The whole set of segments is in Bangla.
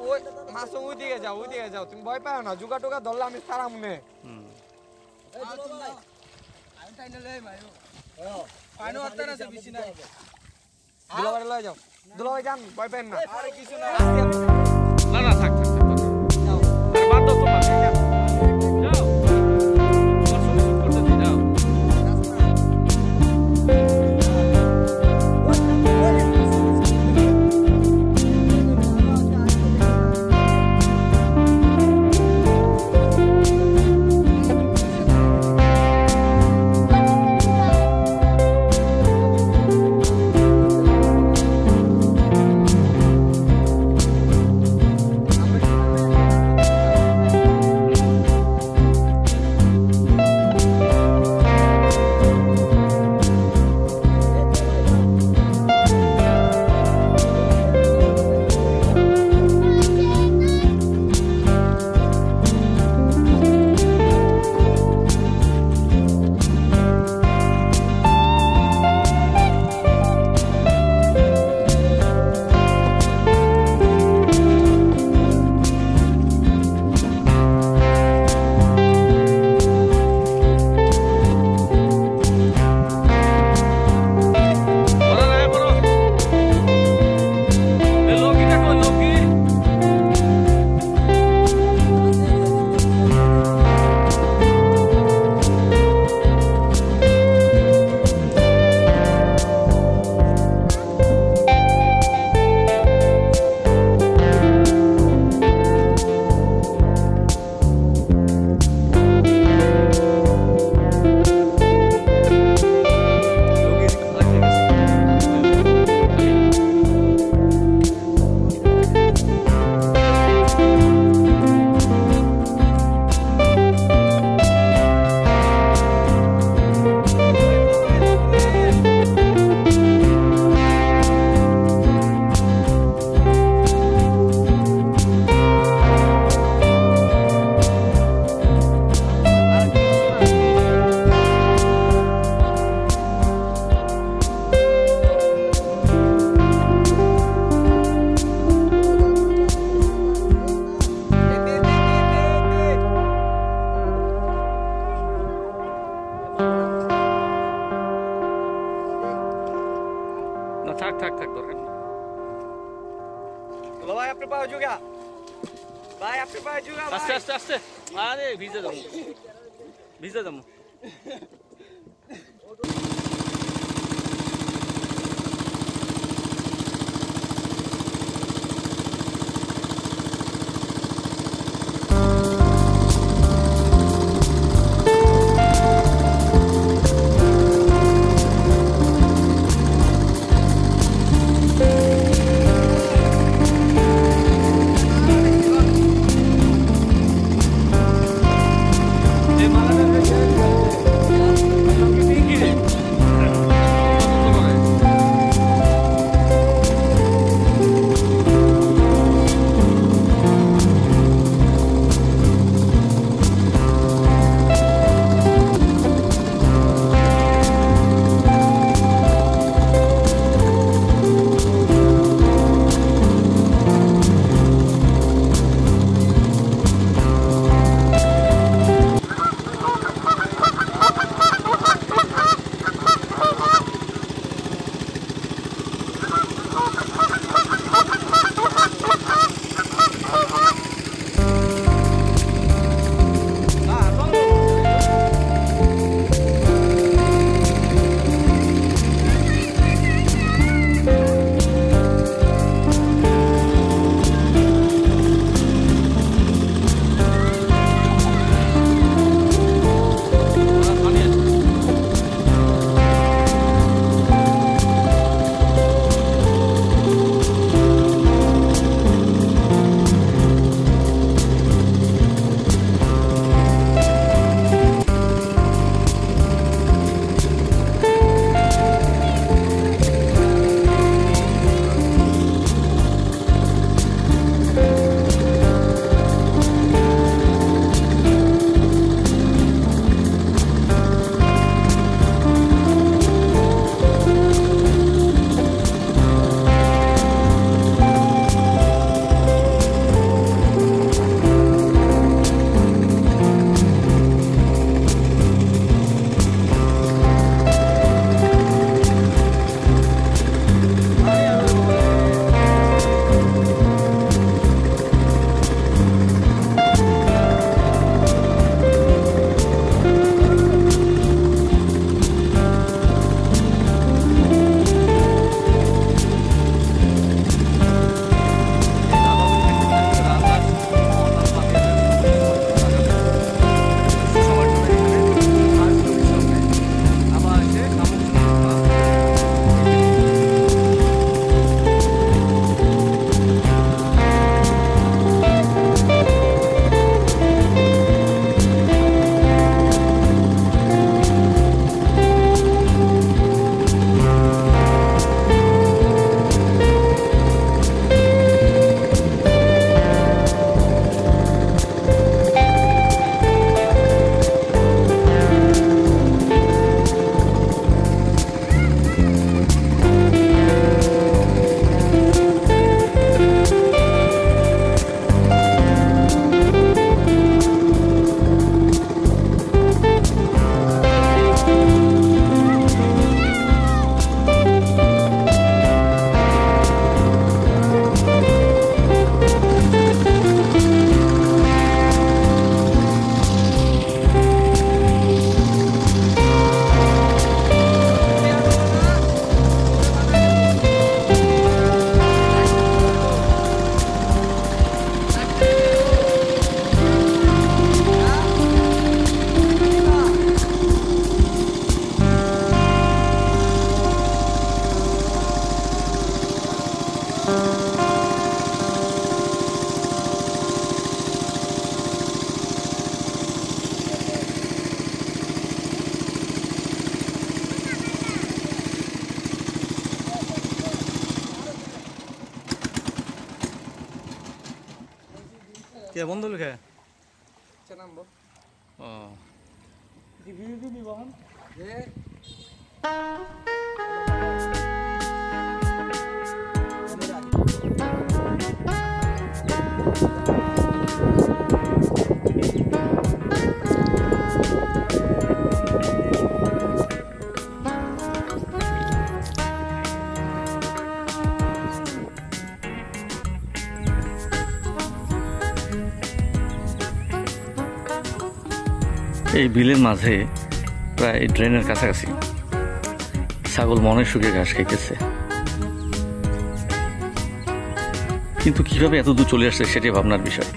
ওই মাছ ওইদিকে যাও তুমি ভয় পাও না জুগা টুগা ধরলে আমি সারা মনে দুলাভাই লয়ে যাও দুলাভাই যান ভয় পাবেন না আরে কিছু না না থাক যাও বাদ দাও তোমার যাও থাক দরকার নেই तो भाई अपने पास हो गया भाई अपने पास हो गया आस्ते अरे ভিজে যাবো কে বন্ধু লিখে নামবো ও রিভিউ দিবি বহন যে এই বিলের মাঝে প্রায় ড্রেনের কাছাকাছি ছাগল মনে শুকিয়ে ঘাস খাইতেছে, কিন্তু কিভাবে এত দূর চলে আসছে সেটাই ভাবনার বিষয়।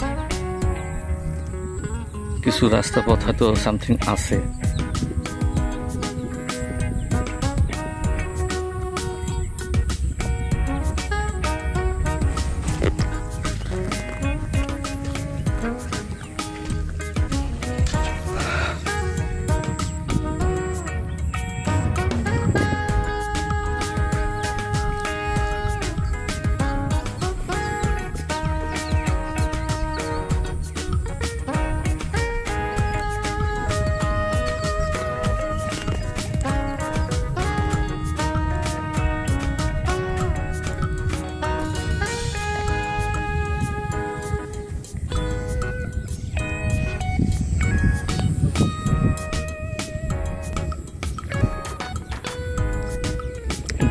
কিছু রাস্তা পথ হয়তো সামথিং আছে।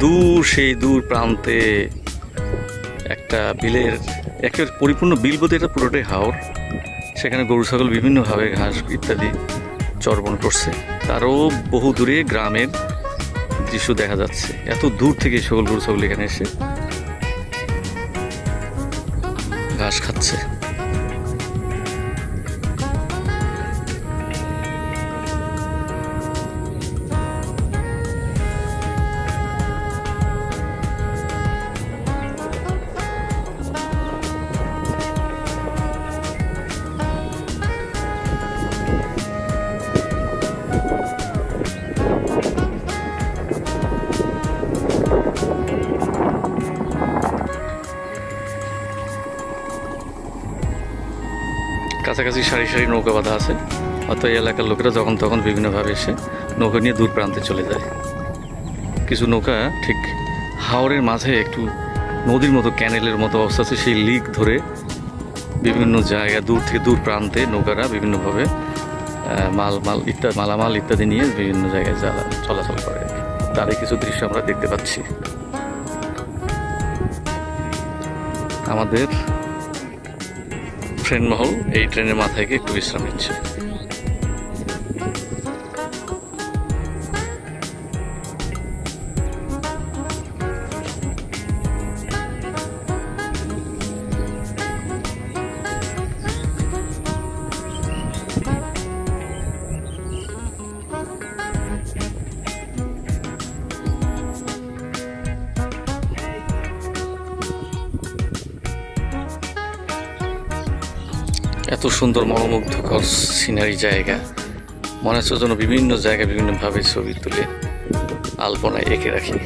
দূর সেই দূর প্রান্তে একটা বিলের একেবারে পরিপূর্ণ বিল বলতে এটা পুরোটাই হাওর। সেখানে গরু ছাগল বিভিন্নভাবে ঘাস ইত্যাদি চর্বণ করছে। তারও বহু দূরে গ্রামের দৃশ্য দেখা যাচ্ছে। এত দূর থেকে সকল গরু ছাগল এখানে এসে ঘাস খাচ্ছে। কাছাকাছি সারি সারি নৌকা বাঁধা আছে, অর্থাৎ এই এলাকার লোকেরা যখন তখন বিভিন্নভাবে এসে নৌকা নিয়ে দূর প্রান্তে চলে যায়। কিছু নৌকা ঠিক হাওরের মাঝে একটু নদীর মতো ক্যানেলের মতো অবস্থা আছে, সেই লিক ধরে বিভিন্ন জায়গা দূর থেকে দূর প্রান্তে নৌকারা বিভিন্নভাবে মালামাল ইত্যাদি নিয়ে বিভিন্ন জায়গায় চলাচল করে। তারই কিছু দৃশ্য আমরা দেখতে পাচ্ছি। আমাদের ট্রেন মহল এই ট্রেনের মাথায় গিয়ে একটু বিশ্রাম নিচ্ছে। এত সুন্দর মনোমুগ্ধকর সিনারি জায়গা, মনে হচ্ছে যেন বিভিন্ন জায়গায় বিভিন্নভাবে ছবি তুলে আলপনায় এঁকে রাখি।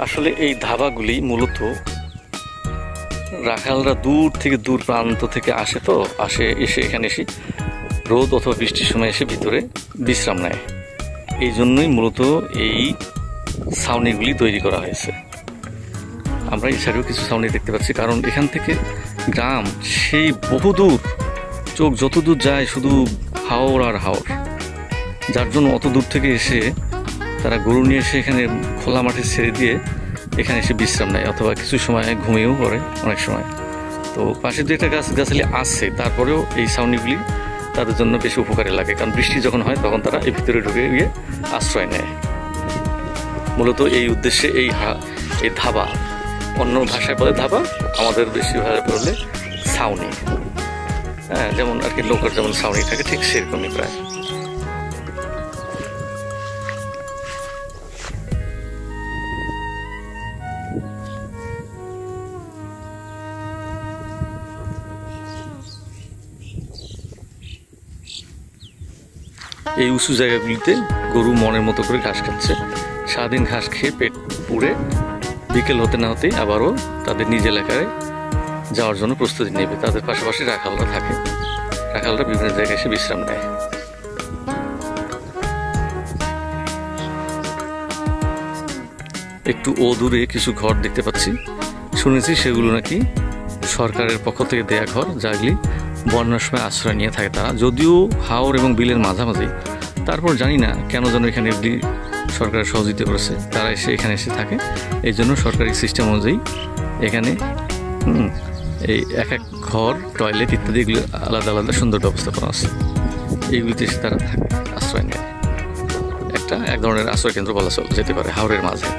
আসলে এই ধাবাগুলি মূলত রাখালরা দূর থেকে দূর প্রান্ত থেকে এসে এখানে এসে রোদ অথবা বৃষ্টির সময় এসে ভিতরে বিশ্রাম নেয়। এই জন্যই মূলত এই ছাউনিগুলি তৈরি করা হয়েছে। আমরা এই সাইডেও কিছু ছাউনি দেখতে পাচ্ছি, কারণ এখান থেকে গ্রাম সেই বহুদূর, চোখ যত দূর যায় শুধু হাওর আর হাওর, যার জন্য অত দূর থেকে এসে তারা গরু নিয়ে এসে এখানে খোলা মাঠে ছেড়ে দিয়ে এখানে এসে বিশ্রাম নেয়, অথবা কিছু সময় ঘুমিয়েও পড়ে অনেক সময়। তো পাশে দু একটা গাছগাছালি আছে, তারপরেও এই ছাউনিগুলি তাদের জন্য বেশি উপকারে লাগে, কারণ বৃষ্টি যখন হয় তখন তারা এই ভিতরে ঢুকে গিয়ে আশ্রয় নেয়। মূলত এই উদ্দেশ্যে এই ধাবা, অন্য ভাষায় বলে ধাবা, আমাদের বেশি ভাষায় বলে ছাউনি। হ্যাঁ, যেমন আর কি লোকের যেমন ছাউনি থাকে ঠিক সেরকমই প্রায়। এই উঁচু জায়গাগুলিতে গরু মনের মতো করে ঘাস খাচ্ছে। সারাদিন ঘাস খেয়ে পেট পুড়ে বিকেল হতে না হতেই আবারও তাদের নিজ এলাকায় যাওয়ার জন্য প্রস্তুতি নেবে। তাদের পাশাপাশি রাখালরা থাকে, রাখালরা বিভিন্ন জায়গায় এসে বিশ্রাম নেয়। একটু দূরে কিছু ঘর দেখতে পাচ্ছি, শুনেছি সেগুলো নাকি সরকারের পক্ষ থেকে দেয়া ঘর, যাগুলি বন্যার সময় আশ্রয় নিয়ে থাকে তারা। যদিও হাওর এবং বিলের মাঝামাঝি, তারপর জানি না কেন যেন এখানে এগুলি সরকারের সহযোগিতা করেছে, তারা এখানে এসে থাকে। এই জন্য সরকারি সিস্টেম অনুযায়ী এখানে এই এক এক ঘর, টয়লেট ইত্যাদি এগুলো আলাদা আলাদা সুন্দর ব্যবস্থা করা আছে। এইগুলিতে এসে তারা থাকে, আশ্রয় নেয়। এক ধরনের আশ্রয় কেন্দ্র বলা যেতে পারে হাওরের মাঝে।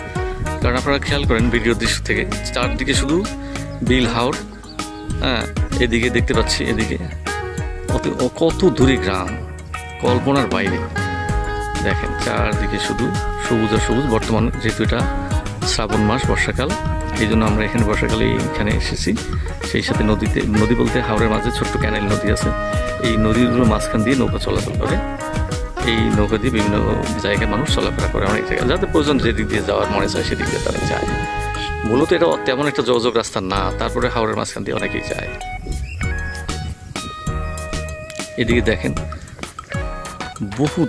কারণ আপনারা খেয়াল করেন ভিডিওর দৃশ্য থেকে, চারদিকে শুধু বিল, হাওর, হ্যাঁ, এদিকে দেখতে পাচ্ছি, এদিকে কত দূরে গ্রাম, কল্পনার বাইরে। দেখেন চারদিকে শুধু সবুজ আর সবুজ। বর্তমান যেহেতু এটা শ্রাবণ মাস, বর্ষাকাল, এই জন্য আমরা এখানে বর্ষাকালে এখানে এসেছি। সেই সাথে নদী বলতে হাওরের মাঝে ছোট্ট ক্যানেল নদী আছে। এই নদীগুলোর মাঝখান দিয়ে নৌকা চলাচল করে। এই নৌকা দিয়ে বিভিন্ন জায়গায় মানুষ চলাফেরা করে, অনেক জায়গায় যাদের প্রয়োজন যেদিক দিয়ে যাওয়ার মনে চায় সেদিক দিয়ে তারা যায়। মূলত এটা তেমন একটা যোগাযোগ রাস্তা না, তারপরে হাওরের মাঝখান দিয়ে অনেকেই যায়। এদিকে দেখেন বহু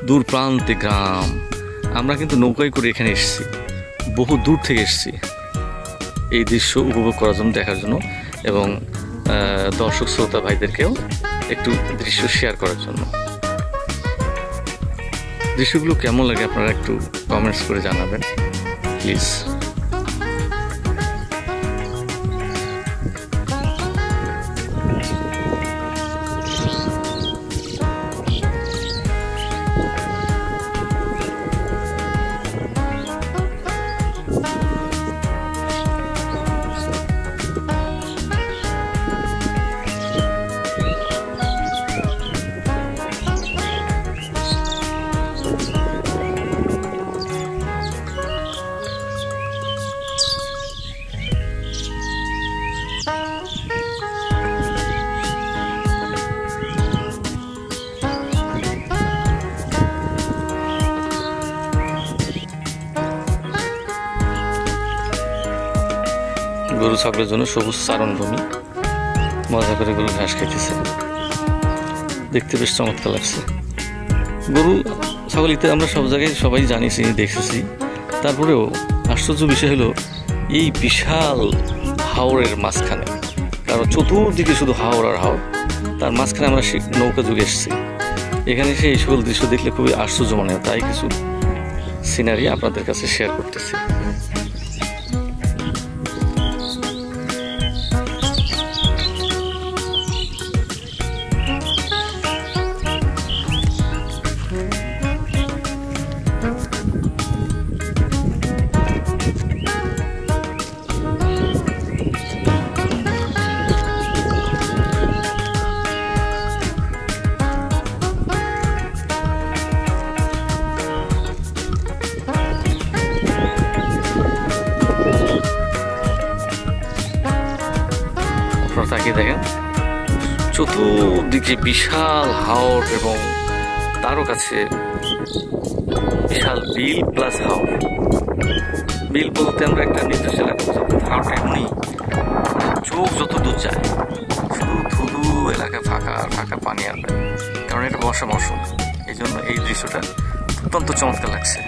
দূর প্রান্তে গ্রাম। আমরা কিন্তু নৌকায় করে এখানে এসেছি, বহু দূর থেকে এসেছি এই দৃশ্য উপভোগ করার জন্য, দেখার জন্য, এবং দর্শক শ্রোতা ভাইদেরকেও একটু দৃশ্য শেয়ার করার জন্য। দৃশ্যগুলো কেমন লাগে আপনারা একটু কমেন্টস করে জানাবেন প্লিজ। গরু ছাগলের জন্য সবুজ চারণভূমি, মজা করে গরু ঘাস খাইতেছে, দেখতে বেশ চমৎকার লাগছে। গরু ছাগল ইত্যাদি আমরা সব জায়গায় সবাই জানি, চিনি, দেখেছি। তারপরেও আশ্চর্য বিষয় হলো এই বিশাল হাওরের মাঝখানে, কারণ চতুর্দিকে শুধু হাওর আর হাওর, তার মাঝখানে আমরা নৌকা যুগে এসেছি। এখানে এসে এই সকল দৃশ্য দেখলে খুবই আশ্চর্য মনে হয়, তাই কিছু সিনারি আপনাদের কাছে শেয়ার করতেছি। তাকিয়ে দেখেন চতুর্দিকে বিশাল হাওর এবং তারও কাছে বিশাল বিল প্লাস হাওর। বিল বলতে আমরা একটা নির্দিষ্ট এলাকা, হাওরটা এমনি চোখ যত দূর যায় শুধু ধুধু এলাকায় ফাঁকা আর ফাঁকা পানি আর, কারণ এটা বর্ষা মৌসুম, এই জন্য এই দৃশ্যটা অত্যন্ত চমৎকার লাগছে।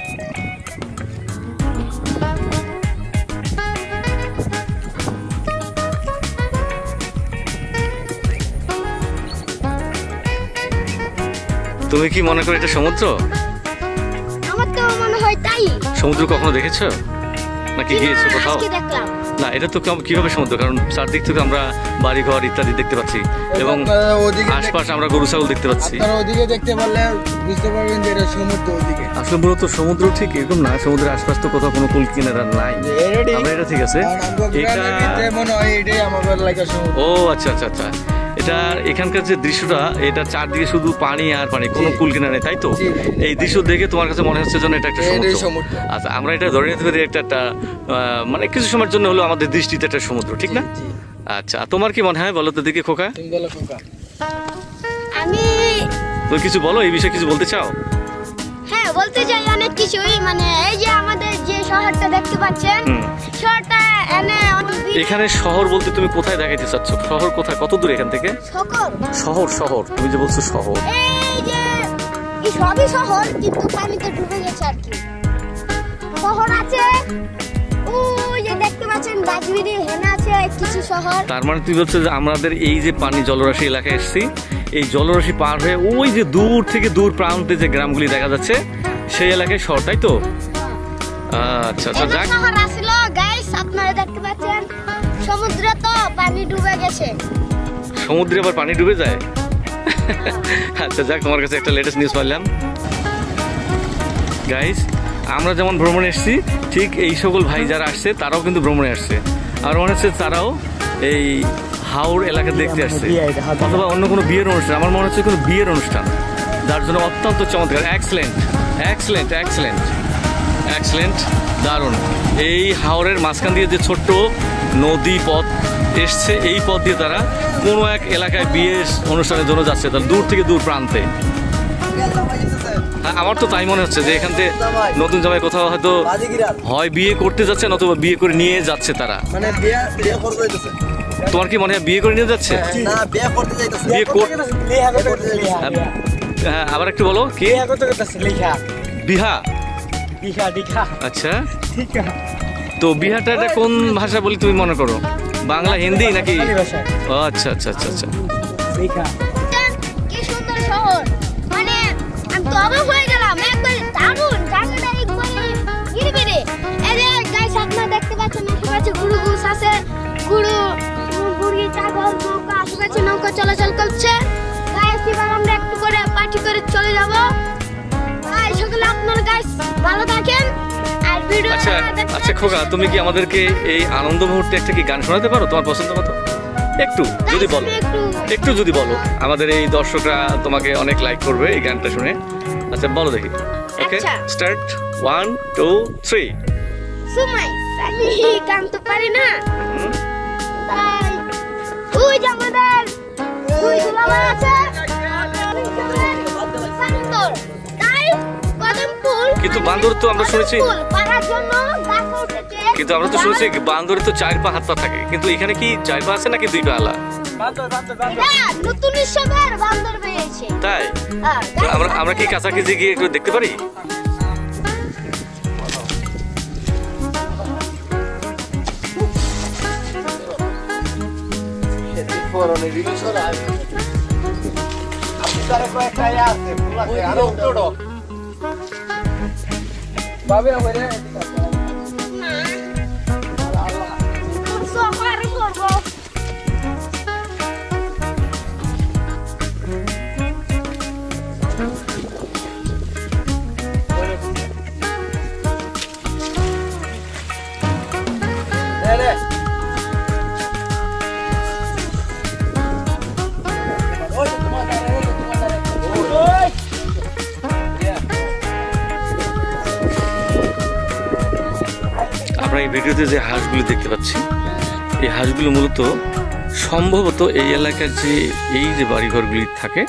তুমি কি মনে করো এটা সমুদ্র? আমার তো মনে হয় তাই। সমুদ্র কখনো দেখেছো নাকি গিয়েছো কোথাও? আজকে দেখলাম। না, এটা তো কিভাবে সমুদ্র, কারণ চারদিক থেকে আমরা বাড়িঘর ইত্যাদি দেখতে পাচ্ছি এবং আশপাশ আমরা গরু ছাগল দেখতে পাচ্ছি। ওদিকে দেখতে পারলে বুঝতে পারবেন যে এটা সমুদ্র। ওদিকে আসলে মূলত সমুদ্র ঠিক এরকম না, সমুদ্রের আশপাশ তো কোথাও কোনো কুল কিনারা নাই। আমরা এটা ঠিক আছে, এটা মনে হয় এটাই আমাদের এলাকার সমুদ্র। ও আচ্ছা আচ্ছা আচ্ছা, এটা এখানকার যে দৃশ্যটা, এটা চারদিকে শুধু পানি আর পানি, কোনো কুল কিনারা নেই, তাই তো? এই দৃশ্য দেখে তোমার কাছে মনে হচ্ছে যেন এটা একটা সমুদ্র। আচ্ছা, আমরা এটা ধরে নিতে পারি একটা মানে কিছু সময়ের জন্য হলো আমাদের দৃষ্টিতে একটা সমুদ্র, ঠিক না? আচ্ছা, তোমার কি মনে হয় বলো তো দেখি খোকা? আমি তুমি কিছু বলো, এই বিষয়ে কিছু বলতে চাও? হ্যাঁ, বলতে চাই অনেক কিছুই। মানে এই যে আমাদের যে শহরটা দেখতে পাচ্ছেন, শহরটা এখানে শহর বলতে তুমি কোথায় দেখাইতে চাচ্ছ? শহর কোথায়, কত দূর এখান থেকে? শহর তুমি যে বলছো শহর, এই যে এই সবই শহর, কিন্তু পানিতে ডুবে গেছে আর কি। শহর আছে ওই যে দেখতে পাচ্ছেন, বাগবিড়ি হেনা আছে কিছু শহর। তার মানে তুমি বলছো যে আমাদের এই যে পানি জলরাশি এলাকায় এসেছি, এই জলরাশি পার হয়ে ওই যে দূর থেকে দূর প্রান্তে যে গ্রামগুলি দেখা যাচ্ছে সেই এলাকায় শহর, তাই তো? আচ্ছা আচ্ছা, যাক। শহর আসলো গাইস, আপনারা দেখতে পাচ্ছেন সমুদ্রে তো পানি ডুবে গেছে। সমুদ্রে আবার পানি ডুবে যায়? আচ্ছা যাক, তোমার কাছে একটা লেটেস্ট নিউজ পাইলাম গাইস। আমরা যেমন ভ্রমণে এসেছি, ঠিক এই সকল ভাই যারা আসছে তারাও কিন্তু ভ্রমণে আসছে। আর মনে হচ্ছে তারাও এই হাওড় এলাকা দেখতে আসছে, অথবা অন্য কোনো বিয়ের অনুষ্ঠান। আমার মনে হচ্ছে কোনো বিয়ের অনুষ্ঠান, যার জন্য অত্যন্ত চমৎকার। এক্সেলেন্ট এক্সেলেন্ট এক্সেলেন্ট এক্সেলেন্ট, দারুণ। এই হাওড়ের মাঝখান দিয়ে যে ছোট্ট নদী পথ এসছে, এই পথ দিয়ে তারা কোনো এক এলাকায় বিয়ের অনুষ্ঠানের জন্য যাচ্ছে, তার দূর থেকে দূর প্রান্তে। আমার তো তাই মনে হচ্ছে যে এখান থেকে নতুন জামাই কোথাও হয়তো হয় বিয়ে করতে যাচ্ছে, নতুবা বিয়ে করে নিয়ে যাচ্ছে তারা। মানে বিয়ে করতে যাইতেছে। তোমার কি মনে হয় বিয়ে করে নিয়ে যাচ্ছে? না, বিয়ে করতে যাইতেছে। হ্যাঁ, আবার একটু বলো কি? বিহা। আচ্ছা, তো বিহাটা এটা কোন ভাষা বলি তুমি মনে করো? বাংলা, হিন্দি নাকি? ও আচ্ছা আচ্ছা আচ্ছা আচ্ছা। কি সুন্দর শহর, মানে আমি তো অবাক হয়ে গেলাম। একবার দারুণ জায়গাটা, একবারে গিরিবিরি। এই যে গাইস, আপনারা দেখতে পাচ্ছেন আশেপাশে গরু গুছ আছে, মুরগি, ছাগল, নৌকা, আশেপাশে নৌকা চলাচল করছে। গাইস, এবার আমরা একটু করে পার্টি করে চলে যাব। গাইস, সকলে আপনারা গাইস ভালো থাকেন। আর ভিডিও আচ্ছা আচ্ছা খোকা, তুমি কি আমাদেরকে এই আনন্দ মুহূর্তে একটা কি গান শোনাতে পারো তোমার পছন্দ মতো? একটু যদি বলো, একটু যদি বলো, আমাদের এই দর্শকরা তোমাকে অনেক লাইক করবে এই গানটা শুনে। আচ্ছা বলো দেখি। ওকে, স্টার্ট। 1 2 3। সুমাই, আমি গান তো পারি না, তাই ওই যে আমাদের দুই দুলাভাই আছে, বান্দর, তাই কদম ফুল। কিন্তু বান্দর তো আমরা শুনেছি, পারার জন্য গাছ উঠেছে। কিন্তু আমরা তো শুনেছি বান্দরে তো 4 পা হাত পা থাকে, কিন্তু এখানে কি 4 পা আছে নাকি 2 পা আলা? হ্যাঁ, নতুন হিসেবের বান্দর বেরিয়েছে। তাই হ্যাঁ, আমরা কি কাছাকাছি গিয়ে একটু দেখতে পারি? সোফার করবো। আমরা এই ভিডিওতে যে হাঁসগুলো দেখতে পাচ্ছি, এই হাঁসগুলো মূলত সম্ভবত এই এলাকার যে এই যে বাড়িঘরগুলি থাকে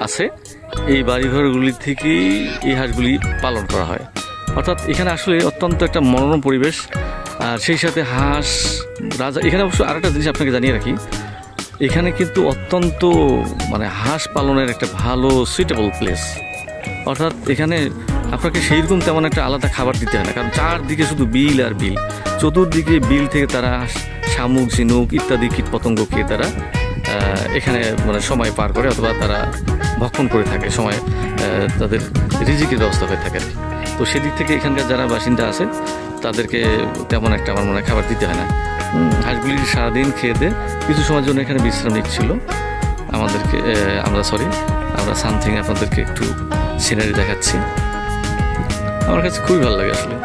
আছে, এই বাড়িঘরগুলি থেকেই এই হাঁসগুলি পালন করা হয়। অর্থাৎ এখানে আসলে অত্যন্ত একটা মনোরম পরিবেশ। আর সেই সাথে হাঁস রাজা। এখানে অবশ্য আরেকটা জিনিস আপনাকে জানিয়ে রাখি, এখানে কিন্তু অত্যন্ত মানে হাঁস পালনের একটা ভালো সুইটেবল প্লেস। অর্থাৎ এখানে আপনাকে সেইরকম তেমন একটা আলাদা খাবার দিতে হয় না, কারণ চারদিকে শুধু বিল আর বিল। চতুর্দিকে বিল থেকে তারা শামুক, ঝিনুক ইত্যাদি কীটপতঙ্গ খেয়ে তারা এখানে মানে সময় পার করে, অথবা তারা ভক্ষণ করে থাকে, সময় তাদের রিজিকের ব্যবস্থা হয়ে থাকে। তো সেদিক থেকে এখানকার যারা বাসিন্দা আছে তাদেরকে তেমন একটা আমার মনে হয় খাবার দিতে হয় না। হাঁসগুলি সারাদিন খেয়ে দিয়ে কিছু সময়ের জন্য এখানে বিশ্রাম নিচ্ছিল। আমরা সামথিং আপনাদেরকে একটু সিনারি দেখাচ্ছি। আমার কাছে খুবই ভালো লাগে আসলে।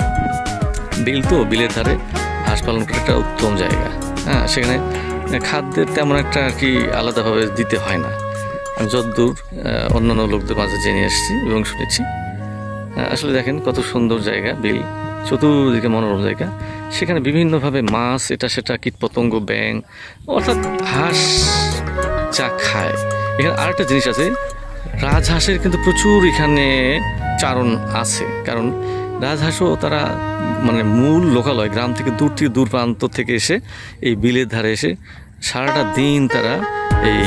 বিল তো, বিলের ধারে হাঁস পালন করার একটা উত্তম জায়গা। হ্যাঁ, সেখানে খাদ্যের তেমন একটা আর কি আলাদাভাবে দিতে হয় না। আমি যতদূর অন্যান্য লোকদের মাঝে জেনে এসেছি এবং শুনেছি। আসলে দেখেন কত সুন্দর জায়গা, বিল, চতুর্দিকে মনোরম জায়গা। সেখানে বিভিন্নভাবে মাছ, এটা সেটা, কীটপতঙ্গ, ব্যাঙ, অর্থাৎ হাঁস যা খায়। এখানে আরেকটা জিনিস আছে, রাজহাঁসের কিন্তু প্রচুর এখানে চারণ আছে, কারণ রাজহাঁসও তারা মানে মূল লোকালয় গ্রাম থেকে দূর প্রান্ত থেকে এসে এই বিলের ধারে এসে সারাটা দিন তারা এই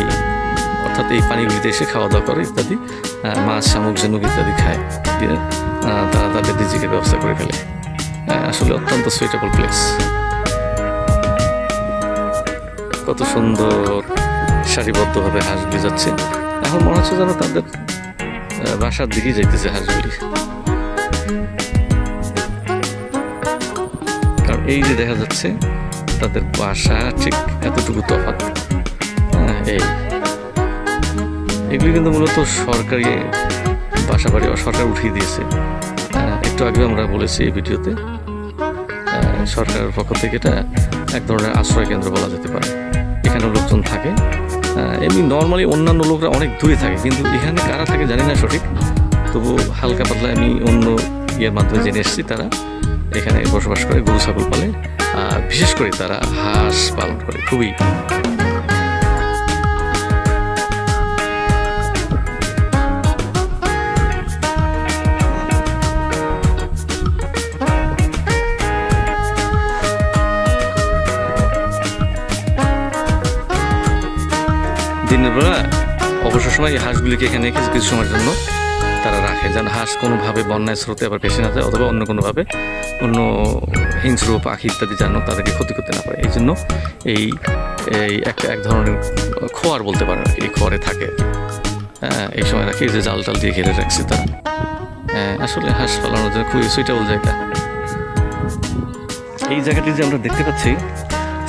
অর্থাৎ এই পানিগুলিতে এসে খাওয়া দাওয়া করে ইত্যাদি, মাছ শামুক ঝিনুক ইত্যাদি খায়, তারা তাদের রিজিকের ব্যবস্থা করে ফেলে। আসলে অত্যন্ত সুইটেবল প্লেস। কত সুন্দর সারিবদ্ধভাবে হাঁসগুলি যাচ্ছে। এখন মনে হচ্ছে যেন তাদের বাসার দিকেই যাইতেছে হাঁসগুলি, কারণ এই যে দেখা যাচ্ছে তাদের বাসা ঠিক এতটুকু তফাৎ। এগুলি কিন্তু মূলত সরকারি বাসা বাড়ি, সরকার উঠিয়ে দিয়েছে। একটু আগে আমরা বলেছি এই ভিডিওতে, সরকারের পক্ষ থেকে এটা এক ধরনের আশ্রয় কেন্দ্র বলা যেতে পারে। এখানে লোকজন থাকে, এমনি নর্মালি অন্যান্য লোকরা অনেক দূরে থাকে, কিন্তু এখানে কারা থাকে জানি না সঠিক, তবু হালকা পাতলা আমি অন্য ইয়ের মাধ্যমে জেনে এসেছি তারা এখানে বসবাস করে, গরু ছাগল পালে, আর বিশেষ করে তারা হাঁস পালন করে। খুবই দিনের বেলা অবসর সময় এই হাঁসগুলিকে এখানে কিছু কিছু সময়ের জন্য তারা রাখে, যেন হাঁস কোনোভাবে বন্যায় স্রোতে আবার ভেসে না যায়, অথবা অন্য কোনোভাবে অন্য হিংস্র পাখি ইত্যাদি যেন তাদেরকে ক্ষতি করতে না পারে। এই জন্য এই এক ধরনের খোয়ার বলতে পারেন, এই খোয়ারে থাকে, এই সময় রাখে, এই যে জাল টাল দিয়ে ঘিরে রাখছে তারা। আসলে হাঁস পালানোর জন্য খুবই সুইটেবল জায়গা। এই জায়গাটি যে আমরা দেখতে পাচ্ছি,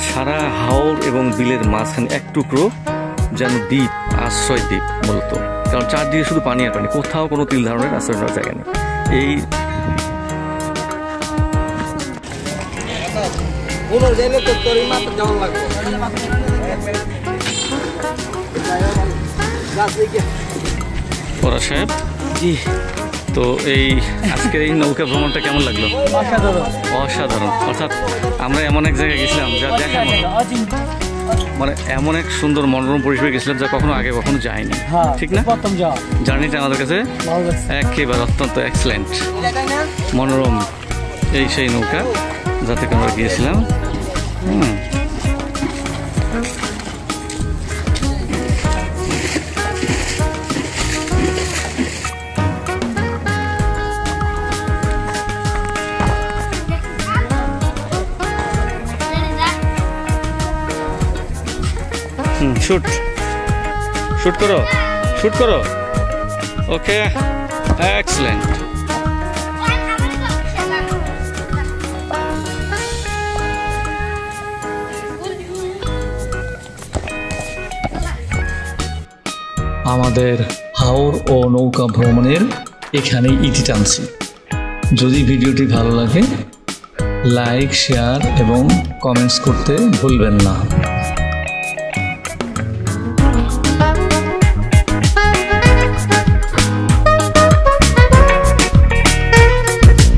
সারা হাওর এবং বিলের মাঝখানে এক টুকরো যেন দ্বীপ, আশ্রয় দ্বীপ মূলত, কারণ চারদিকে শুধু পানি আর পানি, কোথাও কোনো তিল ধারণের আশ্রয় নেওয়ার জায়গা নেই। এই পরা সাহেব জি, তো এই আজকের এই নৌকা ভ্রমণটা কেমন লাগলো? অসাধারণ। অর্থাৎ আমরা এমন এক জায়গায় গেছিলাম যা দেখার মতো, মানে এমন এক সুন্দর মনোরম পরিবেশে গেছিলাম যা কখনো যায়নি, ঠিক না? জার্নিটা আমাদের কাছে একেবারে অত্যন্ত এক্সেলেন্ট, মনোরম এই সেই নৌকা যাতে আমরা গিয়েছিলাম। শুট করো। ওকে, এক্সেলেন্ট। আমাদের হাওর ও নৌকা ভ্রমণের এখানেই ইতি টানছি। যদি ভিডিওটি ভালো লাগে লাইক, শেয়ার এবং কমেন্টস করতে ভুলবেন না।